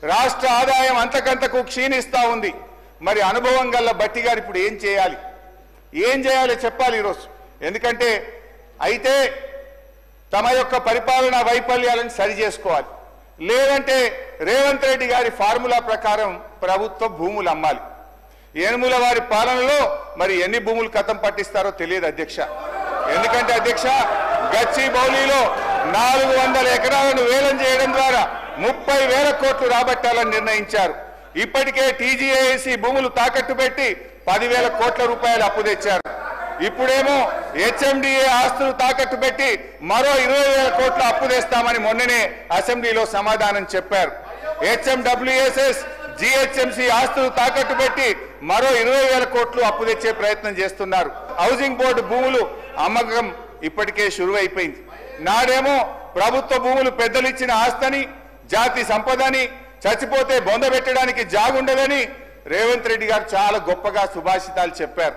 రాష్ట్ర ఆదాయం అంతకంతకు క్షీణిస్తా ఉంది. మరి అనుభవం గల్ల బట్టి గారు ఇప్పుడు ఏం చేయాలి చెప్పాలి ఈరోజు. ఎందుకంటే అయితే తమ యొక్క పరిపాలనా వైఫల్యాలను సరి చేసుకోవాలి, లేదంటే రేవంత్ రెడ్డి గారి ఫార్ములా ప్రకారం ప్రభుత్వ భూములు అమ్మాలి. ఏనుముల వారి పాలనలో మరి ఎన్ని భూములు కథం పట్టిస్తారో తెలియదు అధ్యక్ష. ఎందుకంటే అధ్యక్ష, గచ్చిబౌలిలో 400 ఎకరాలను వేలం చేయడం ద్వారా 30,000 కోట్లు రాబట్టాలని నిర్ణయించారు. ఇప్పటికే టీజీఏసీ భూములు తాకట్టు పెట్టి 10,000 కోట్ల రూపాయలు అప్పు తెచ్చారు. ఇప్పుడేమో హెచ్ఎండిఏ ఆస్తులు తాకట్టు పెట్టి మరో 20,000 కోట్ల అప్పు తెస్తామని మొన్ననే అసెంబ్లీలో సమాధానం చెప్పారు. హెచ్ఎండబ్ల్యూఎస్ఎస్ జిహెచ్ఎంసీ ఆస్తులు తాకట్టు పెట్టి మరో 20,000 కోట్లు అప్పు తెచ్చే ప్రయత్నం చేస్తున్నారు. హౌసింగ్ బోర్డు భూములు అమ్మకం ఇప్పటికే షురువైపోయింది. నాడేమో ప్రభుత్వ భూములు పెద్దలిచ్చిన ఆస్తని, జాతి సంపదని, చచ్చిపోతే బొంద పెట్టడానికి జాగుండదని రేవంత్ రెడ్డి గారు చాలా గొప్పగా సుభాషితాలు చెప్పారు.